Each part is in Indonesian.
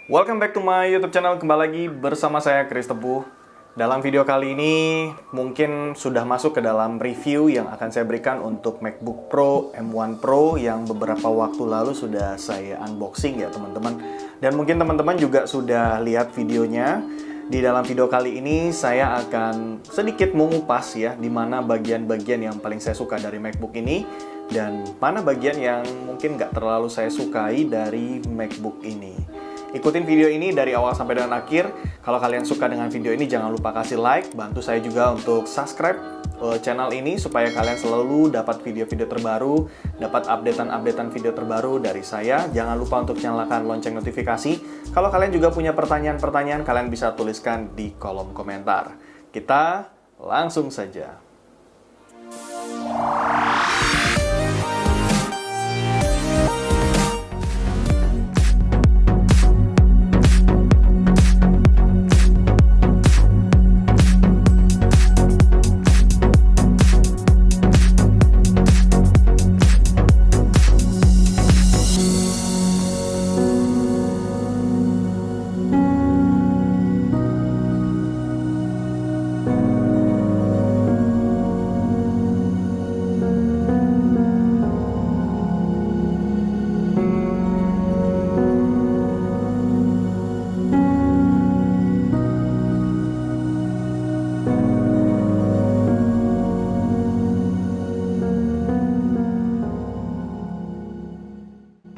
Welcome back to my YouTube channel. Kembali lagi bersama saya Chris Tepuh. Dalam video kali ini mungkin sudah masuk ke dalam review yang akan saya berikan untuk MacBook Pro M1 Pro yang beberapa waktu lalu sudah saya unboxing ya teman-teman. Dan mungkin teman-teman juga sudah lihat videonya. Di dalam video kali ini saya akan sedikit mengupas ya di mana bagian-bagian yang paling saya suka dari MacBook ini dan mana bagian yang mungkin nggak terlalu saya sukai dari MacBook ini. Ikutin video ini dari awal sampai dengan akhir. Kalau kalian suka dengan video ini, jangan lupa kasih like. Bantu saya juga untuk subscribe channel ini supaya kalian selalu dapat video-video terbaru, dapat updatean video terbaru dari saya. Jangan lupa untuk nyalakan lonceng notifikasi. Kalau kalian juga punya pertanyaan-pertanyaan, kalian bisa tuliskan di kolom komentar. Kita langsung saja.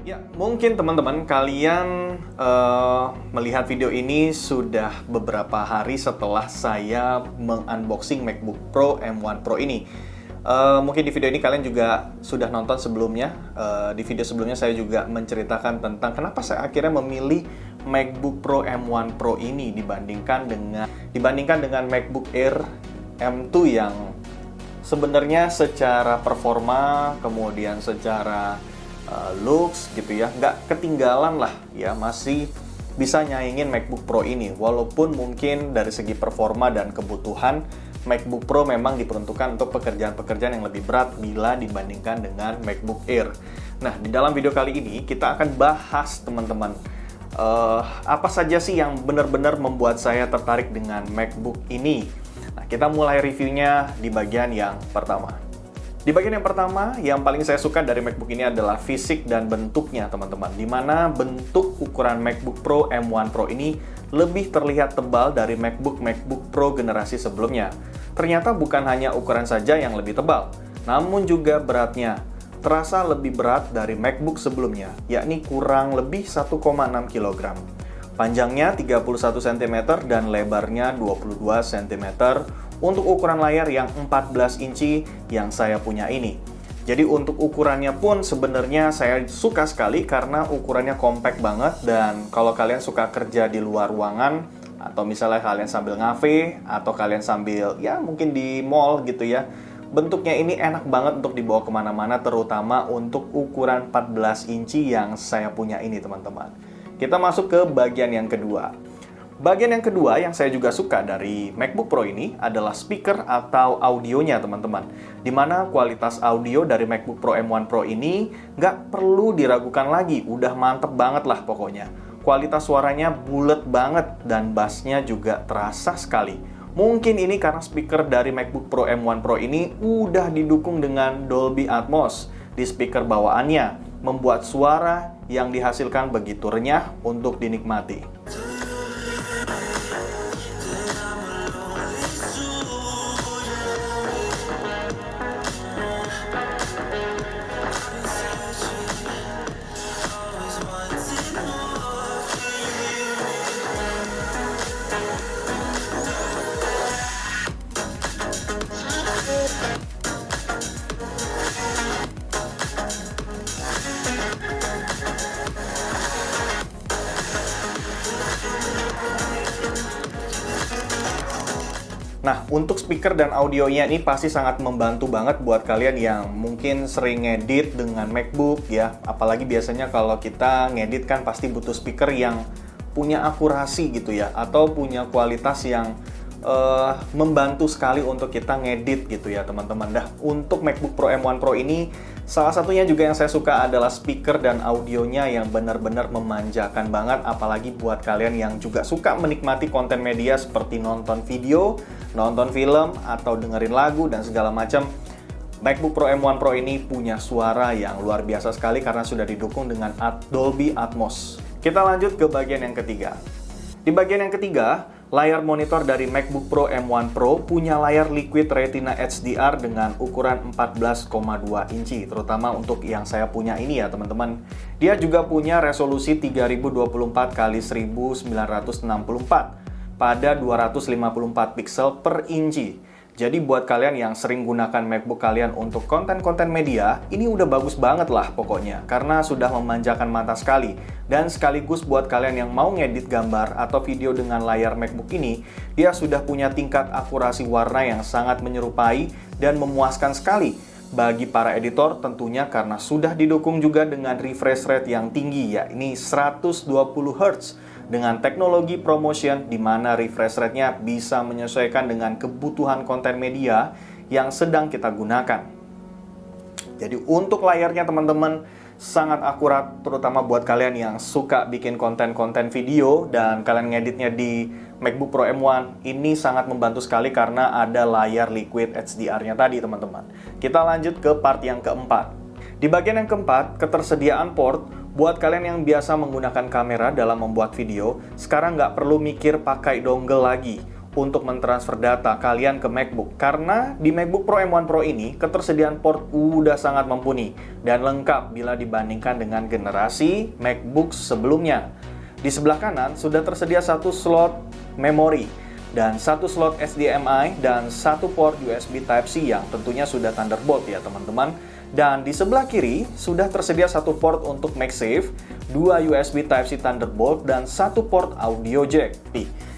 Ya, mungkin teman-teman kalian melihat video ini sudah beberapa hari setelah saya mengunboxing MacBook Pro M1 Pro ini. Mungkin di video ini kalian juga sudah nonton sebelumnya. Di video sebelumnya saya juga menceritakan tentang kenapa saya akhirnya memilih MacBook Pro M1 Pro ini dibandingkan dengan MacBook Air M2 yang sebenarnya secara performa kemudian secara looks gitu ya, nggak ketinggalan lah ya, masih bisa nyaingin MacBook Pro ini. Walaupun mungkin dari segi performa dan kebutuhan MacBook Pro memang diperuntukkan untuk pekerjaan-pekerjaan yang lebih berat bila dibandingkan dengan MacBook Air. Nah, di dalam video kali ini kita akan bahas teman-teman apa saja sih yang benar-benar membuat saya tertarik dengan MacBook ini. Nah, kita mulai reviewnya di bagian yang pertama. Di bagian yang pertama, yang paling saya suka dari MacBook ini adalah fisik dan bentuknya, teman-teman. Di mana bentuk ukuran MacBook Pro M1 Pro ini lebih terlihat tebal dari MacBook Pro generasi sebelumnya. Ternyata bukan hanya ukuran saja yang lebih tebal, namun juga beratnya. Terasa lebih berat dari MacBook sebelumnya, yakni kurang lebih 1,6 kg. Panjangnya 31 cm dan lebarnya 22 cm. Untuk ukuran layar yang 14 inci yang saya punya ini. Jadi untuk ukurannya pun sebenarnya saya suka sekali karena ukurannya compact banget. Dan kalau kalian suka kerja di luar ruangan, atau misalnya kalian sambil ngafe, atau kalian sambil ya mungkin di mall gitu ya, bentuknya ini enak banget untuk dibawa kemana-mana, terutama untuk ukuran 14 inci yang saya punya ini teman-teman. Kita masuk ke bagian yang kedua. Bagian yang kedua yang saya juga suka dari MacBook Pro ini adalah speaker atau audionya teman-teman. Dimana kualitas audio dari MacBook Pro M1 Pro ini nggak perlu diragukan lagi, udah mantep banget lah pokoknya. Kualitas suaranya bulet banget dan bassnya juga terasa sekali. Mungkin ini karena speaker dari MacBook Pro M1 Pro ini udah didukung dengan Dolby Atmos di speaker bawaannya, membuat suara yang dihasilkan begitu renyah untuk dinikmati. Nah, untuk speaker dan audionya ini pasti sangat membantu banget buat kalian yang mungkin sering ngedit dengan MacBook ya. Apalagi biasanya kalau kita ngedit kan pasti butuh speaker yang punya akurasi gitu ya, atau punya kualitas yang membantu sekali untuk kita ngedit gitu ya teman-teman. Dah, untuk MacBook Pro M1 Pro ini Salah satunya juga yang saya suka adalah speaker dan audionya yang benar-benar memanjakan banget, apalagi buat kalian yang juga suka menikmati konten media seperti nonton video, nonton film, atau dengerin lagu dan segala macam. MacBook Pro M1 Pro ini punya suara yang luar biasa sekali karena sudah didukung dengan Dolby Atmos. Kita lanjut ke bagian yang ketiga. Di bagian yang ketiga, layar monitor dari MacBook Pro M1 Pro punya layar Liquid Retina HDR dengan ukuran 14,2 inci, terutama untuk yang saya punya ini ya teman-teman. Dia juga punya resolusi 3024 x 1964 pada 254 pixel per inci. Jadi buat kalian yang sering gunakan MacBook kalian untuk konten-konten media, ini udah bagus banget lah pokoknya, karena sudah memanjakan mata sekali. Dan sekaligus buat kalian yang mau ngedit gambar atau video dengan layar MacBook ini, dia sudah punya tingkat akurasi warna yang sangat menyerupai dan memuaskan sekali. Bagi para editor tentunya karena sudah didukung juga dengan refresh rate yang tinggi, yakni 120 Hz. Dengan teknologi ProMotion di mana refresh rate-nya bisa menyesuaikan dengan kebutuhan konten media yang sedang kita gunakan. Jadi untuk layarnya teman-teman sangat akurat, terutama buat kalian yang suka bikin konten-konten video dan kalian ngeditnya di MacBook Pro M1, ini sangat membantu sekali karena ada layar Liquid HDR-nya tadi teman-teman. Kita lanjut ke part yang keempat. Di bagian yang keempat, ketersediaan port. Buat kalian yang biasa menggunakan kamera dalam membuat video, sekarang nggak perlu mikir pakai dongle lagi untuk mentransfer data kalian ke MacBook. Karena di MacBook Pro M1 Pro ini, ketersediaan port udah sangat mumpuni dan lengkap bila dibandingkan dengan generasi MacBook sebelumnya. Di sebelah kanan sudah tersedia satu slot memori dan satu slot HDMI dan satu port USB Type-C yang tentunya sudah Thunderbolt ya teman-teman. Dan di sebelah kiri sudah tersedia satu port untuk MagSafe, dua USB Type-C Thunderbolt, dan satu port audio jack.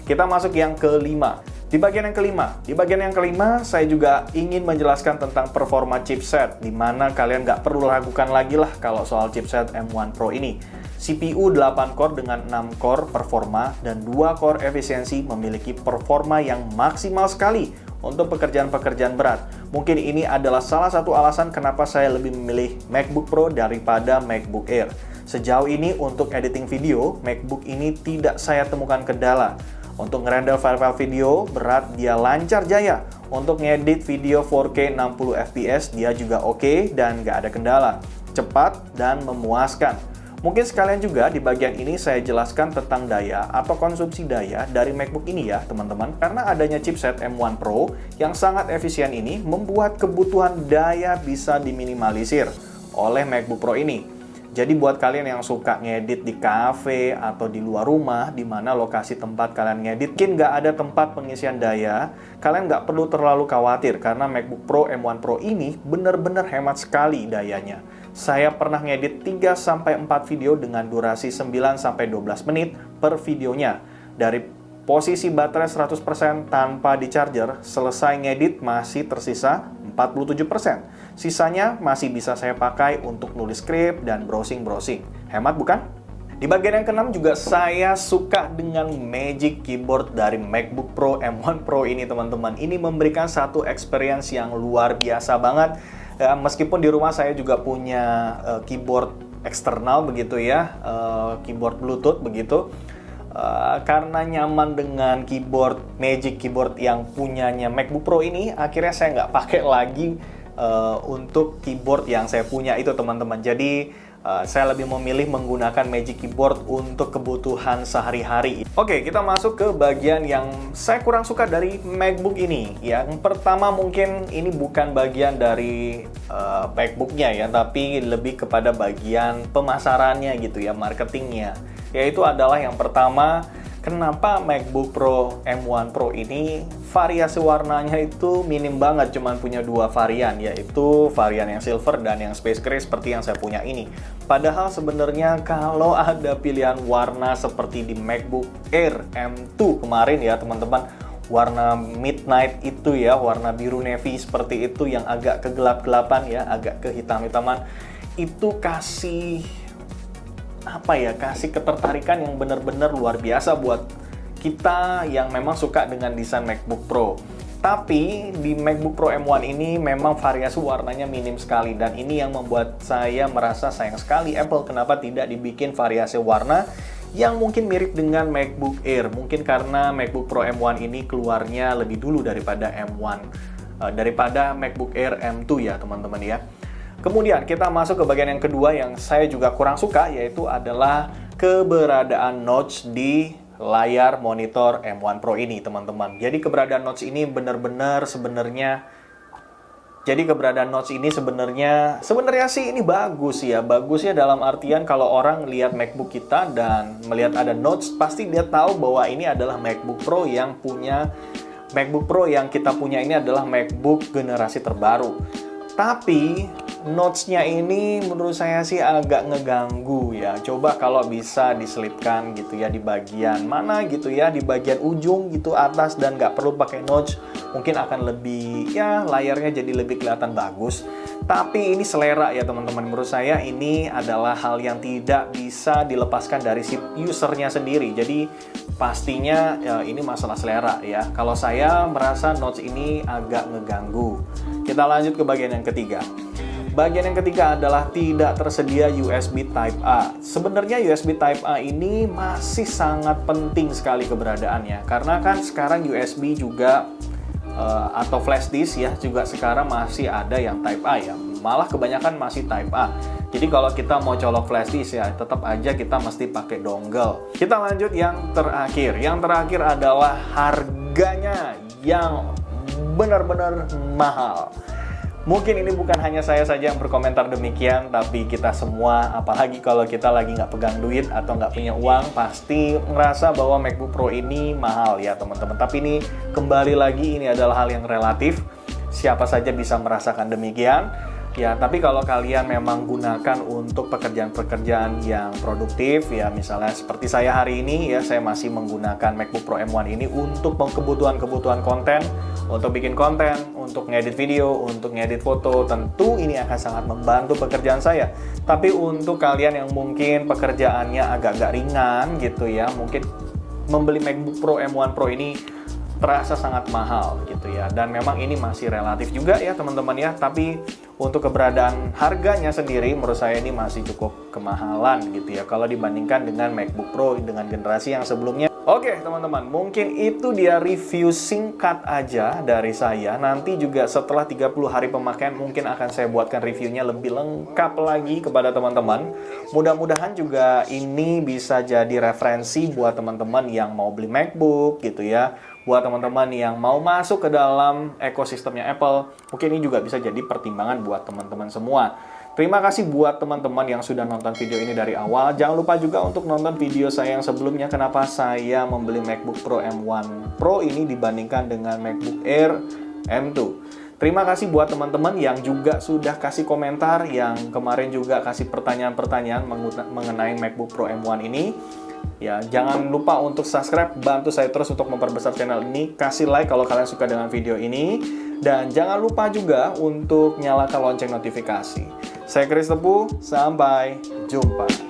Kita masuk yang kelima. Di bagian yang kelima, saya juga ingin menjelaskan tentang performa chipset, di mana kalian nggak perlu ragukan lagi lah kalau soal chipset M1 Pro ini. CPU 8 core dengan 6 core performa dan 2 core efisiensi memiliki performa yang maksimal sekali untuk pekerjaan-pekerjaan berat. Mungkin ini adalah salah satu alasan kenapa saya lebih memilih MacBook Pro daripada MacBook Air. Sejauh ini untuk editing video, MacBook ini tidak saya temukan kendala. Untuk ngerender file-file video berat, dia lancar jaya. Untuk ngedit video 4K 60 fps, dia juga oke dan nggak ada kendala. Cepat dan memuaskan. Mungkin sekalian juga di bagian ini saya jelaskan tentang daya atau konsumsi daya dari MacBook ini ya teman-teman. Karena adanya chipset M1 Pro yang sangat efisien ini membuat kebutuhan daya bisa diminimalisir oleh MacBook Pro ini. Jadi buat kalian yang suka ngedit di cafe atau di luar rumah, di mana lokasi tempat kalian ngedit mungkin nggak ada tempat pengisian daya, kalian nggak perlu terlalu khawatir karena MacBook Pro M1 Pro ini benar-benar hemat sekali dayanya. Saya pernah ngedit 3-4 video dengan durasi 9-12 menit per videonya. Dari posisi baterai 100% tanpa di charger, selesai ngedit masih tersisa 47%. Sisanya masih bisa saya pakai untuk nulis skrip dan browsing-browsing. Hemat bukan? Di bagian yang keenam juga saya suka dengan Magic Keyboard dari MacBook Pro M1 Pro ini teman-teman. Ini memberikan satu experience yang luar biasa banget. Meskipun di rumah saya juga punya keyboard eksternal begitu ya, keyboard Bluetooth begitu. Karena nyaman dengan keyboard Magic Keyboard yang punyanya MacBook Pro ini, akhirnya saya nggak pakai lagi untuk keyboard yang saya punya itu teman-teman. Jadi saya lebih memilih menggunakan Magic Keyboard untuk kebutuhan sehari-hari. Oke, kita masuk ke bagian yang saya kurang suka dari MacBook ini. Yang pertama mungkin ini bukan bagian dari MacBook-nya ya, tapi lebih kepada bagian pemasarannya gitu ya, marketingnya. Yaitu adalah yang pertama, kenapa MacBook Pro M1 Pro ini variasi warnanya itu minim banget, cuman punya dua varian, yaitu varian yang silver dan yang space gray seperti yang saya punya ini. Padahal sebenarnya kalau ada pilihan warna seperti di MacBook Air M2 kemarin ya teman-teman, warna midnight itu ya, warna biru navy seperti itu yang agak kegelap-gelapan ya, agak kehitam-hitaman, itu kasih kasih ketertarikan yang benar-benar luar biasa buat kita yang memang suka dengan desain MacBook Pro. Tapi di MacBook Pro M1 ini memang variasi warnanya minim sekali, dan ini yang membuat saya merasa sayang sekali Apple kenapa tidak dibikin variasi warna yang mungkin mirip dengan MacBook Air. Mungkin karena MacBook Pro M1 ini keluarnya lebih dulu daripada M1, daripada MacBook Air M2 ya teman-teman ya. Kemudian kita masuk ke bagian yang kedua yang saya juga kurang suka, yaitu adalah keberadaan notch di layar monitor M1 Pro ini teman-teman. Jadi keberadaan notch ini benar-benar sebenarnya sih ini bagus ya. Bagusnya dalam artian kalau orang lihat MacBook kita dan melihat ada notch, pasti dia tahu bahwa ini adalah MacBook Pro yang kita punya ini adalah MacBook generasi terbaru. Tapi notch-nya ini menurut saya sih agak ngeganggu ya. Coba kalau bisa diselipkan gitu ya di bagian mana gitu ya, di bagian ujung gitu atas, dan nggak perlu pakai notch, mungkin akan lebih ya, layarnya jadi lebih kelihatan bagus. Tapi ini selera ya teman-teman. Menurut saya ini adalah hal yang tidak bisa dilepaskan dari si usernya sendiri. Jadi pastinya ya, ini masalah selera ya. Kalau saya merasa notch ini agak ngeganggu. Kita lanjut ke bagian yang ketiga. Bagian yang ketiga adalah tidak tersedia USB Type A. Sebenarnya USB Type A ini masih sangat penting sekali keberadaannya, karena kan sekarang USB juga atau flash disk ya juga sekarang masih ada yang Type A ya. Malah kebanyakan masih Type A. Jadi kalau kita mau colok flash disk ya tetap aja kita mesti pakai dongle. Kita lanjut yang terakhir. Yang terakhir adalah harganya yang benar-benar mahal. Mungkin ini bukan hanya saya saja yang berkomentar demikian, tapi kita semua, apalagi kalau kita lagi nggak pegang duit atau nggak punya uang, pasti ngerasa bahwa MacBook Pro ini mahal ya teman-teman. Tapi ini kembali lagi, ini adalah hal yang relatif. Siapa saja bisa merasakan demikian. Ya, tapi kalau kalian memang gunakan untuk pekerjaan-pekerjaan yang produktif, ya misalnya seperti saya hari ini, ya saya masih menggunakan MacBook Pro M1 ini untuk kebutuhan-kebutuhan konten, untuk bikin konten, untuk ngedit video, untuk ngedit foto, tentu ini akan sangat membantu pekerjaan saya. Tapi untuk kalian yang mungkin pekerjaannya agak-agak ringan gitu ya, mungkin membeli MacBook Pro M1 Pro ini terasa sangat mahal gitu ya, dan memang ini masih relatif juga ya teman-teman ya. Tapi untuk keberadaan harganya sendiri menurut saya ini masih cukup kemahalan gitu ya kalau dibandingkan dengan MacBook Pro dengan generasi yang sebelumnya. Oke teman-teman, mungkin itu dia review singkat aja dari saya. Nanti juga setelah 30 hari pemakaian mungkin akan saya buatkan reviewnya lebih lengkap lagi kepada teman-teman. Mudah-mudahan juga ini bisa jadi referensi buat teman-teman yang mau beli MacBook gitu ya. Buat teman-teman yang mau masuk ke dalam ekosistemnya Apple, mungkin ini juga bisa jadi pertimbangan buat teman-teman semua. Terima kasih buat teman-teman yang sudah nonton video ini dari awal. Jangan lupa juga untuk nonton video saya yang sebelumnya, kenapa saya membeli MacBook Pro M1 Pro ini dibandingkan dengan MacBook Air M2. Terima kasih buat teman-teman yang juga sudah kasih komentar, yang kemarin juga kasih pertanyaan-pertanyaan mengenai MacBook Pro M1 ini. Ya, jangan lupa untuk subscribe, bantu saya terus untuk memperbesar channel ini. Kasih like kalau kalian suka dengan video ini. Dan jangan lupa juga untuk nyalakan lonceng notifikasi. Saya Chris Tepu, sampai jumpa.